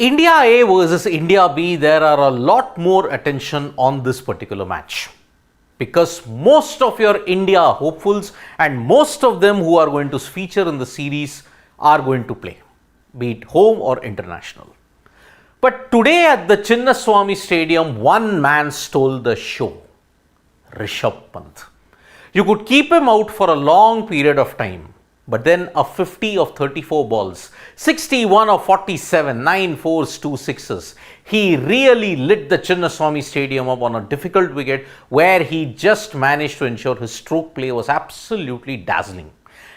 India A versus India B, there are a lot more attention on this particular match because most of your India hopefuls and most of them who are going to feature in the series are going to play, be it home or international. But today at the Chinnaswamy Stadium, one man stole the show, Rishabh Pant. You could keep him out for a long period of time, but then a 50 of 34 balls, 61 of 47, 9 fours, 2 sixes. He really lit the Chinnaswamy Stadium up on a difficult wicket where he just managed to ensure his stroke play was absolutely dazzling.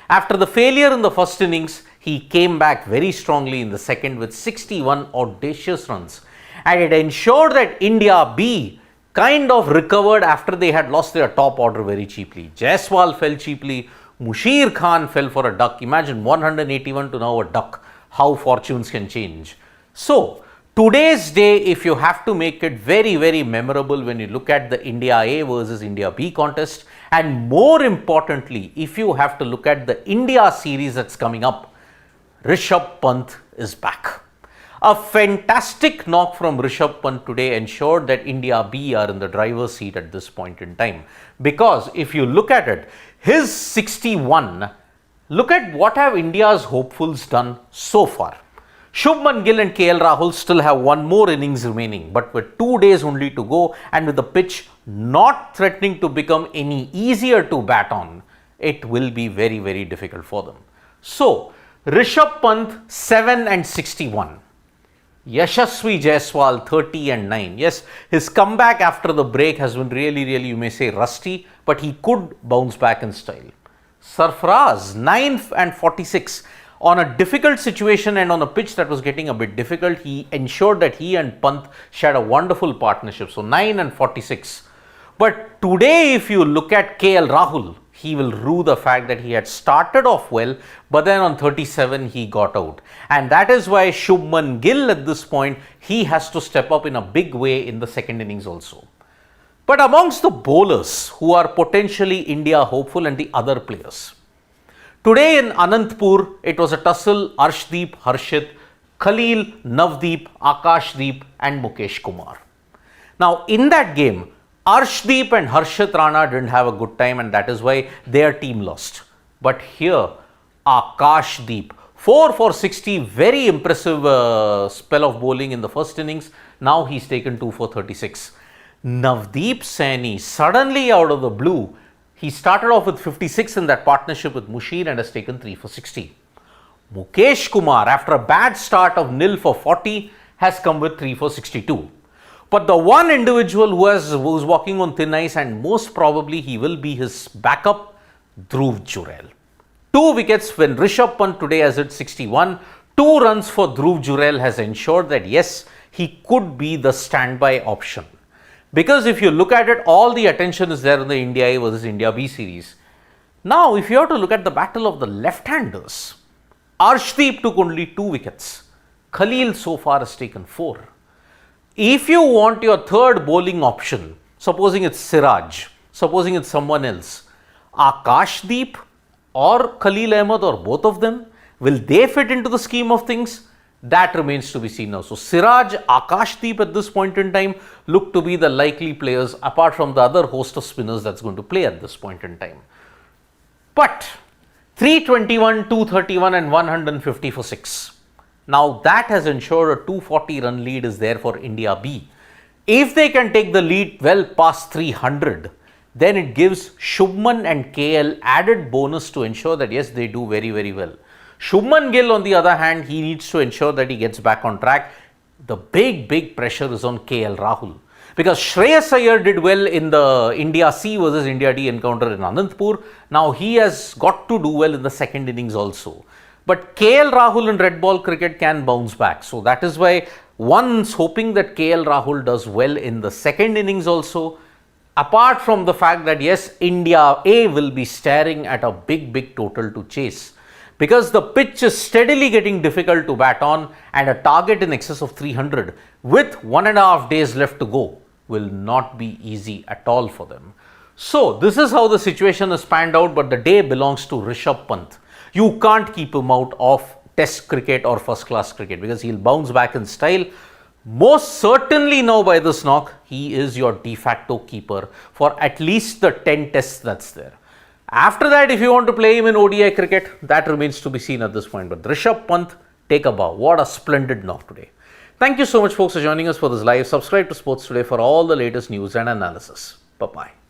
After the failure in the first innings, he came back very strongly in the second with 61 audacious runs, and it ensured that India B kind of recovered after they had lost their top order very cheaply. Jaiswal fell cheaply, Mushir Khan fell for a duck. Imagine 181 to now a duck, how fortunes can change. So, today's day, if you have to make it very, very memorable when you look at the India A versus India B contest, and more importantly, if you have to look at the India series that's coming up, Rishabh Pant is back. A fantastic knock from Rishabh Pant today ensured that India B are in the driver's seat at this point in time. Because if you look at it, his 61, look at what have India's hopefuls done so far. Shubman Gill and KL Rahul still have one more innings remaining, but with 2 days only to go and with the pitch not threatening to become any easier to bat on, it will be very, very difficult for them. So, Rishabh Pant 7 and 61. Yashasvi Jaiswal 30 and 9. Yes, his comeback after the break has been really, you may say rusty, but he could bounce back in style. Sarfaraz 9 and 46. On a difficult situation and on a pitch that was getting a bit difficult, he ensured that he and Pant shared a wonderful partnership. So 9 and 46. But today, if you look at KL Rahul, he will rue the fact that he had started off well, but then on 37 he got out. And that is why Shubman Gill at this point, he has to step up in a big way in the second innings also. But amongst the bowlers who are potentially India hopeful and the other players, today in Anantpur, it was a tussle: Arshdeep, Harshit, Khalil, Navdeep, Akashdeep and Mukesh Kumar. Now in that game, Arshdeep and Harshit Rana didn't have a good time, and that is why their team lost. But here, Akashdeep, 4 for 60, very impressive spell of bowling in the first innings. Now he's taken 2 for 36. Navdeep Saini, suddenly out of the blue, he started off with 56 in that partnership with Mushir and has taken 3 for 60. Mukesh Kumar, after a bad start of 0 for 40, has come with 3 for 62. But the one individual who's walking on thin ice, and most probably he will be his backup, Dhruv Jurel. 2 wickets when Rishabh Pant today has hit 61. 2 runs for Dhruv Jurel has ensured that yes, he could be the standby option. Because if you look at it, all the attention is there in the India A versus India B series. Now, if you have to look at the battle of the left-handers, Arshdeep took only 2 wickets. Khalil so far has taken 4. If you want your third bowling option, supposing it's Siraj, supposing it's someone else, Akashdeep or Khalil Ahmed or both of them, will they fit into the scheme of things? That remains to be seen now. So Siraj, Akashdeep at this point in time look to be the likely players apart from the other host of spinners that's going to play at this point in time. But 321, 231 and 150 for 6. Now that has ensured a 240 run lead is there for India B. If they can take the lead well past 300, then it gives Shubman and KL added bonus to ensure that yes, they do very, very well. Shubman Gill on the other hand, he needs to ensure that he gets back on track. The big pressure is on KL Rahul. Because Shreyas Iyer did well in the India C versus India D encounter in Anantpur. Now he has got to do well in the second innings also. But KL Rahul in red ball cricket can bounce back. So that is why one's hoping that KL Rahul does well in the second innings also. Apart from the fact that yes, India A will be staring at a big total to chase. Because the pitch is steadily getting difficult to bat on, and a target in excess of 300 with 1.5 days left to go will not be easy at all for them. So this is how the situation is panned out, but the day belongs to Rishabh Pant. You can't keep him out of test cricket or first class cricket, because he'll bounce back in style. Most certainly now by this knock, he is your de facto keeper for at least the 10 tests that's there. After that, if you want to play him in ODI cricket, that remains to be seen at this point. But Rishabh Pant, take a bow. What a splendid knock today. Thank you so much, folks, for joining us for this live. Subscribe to Sports Today for all the latest news and analysis. Bye-bye.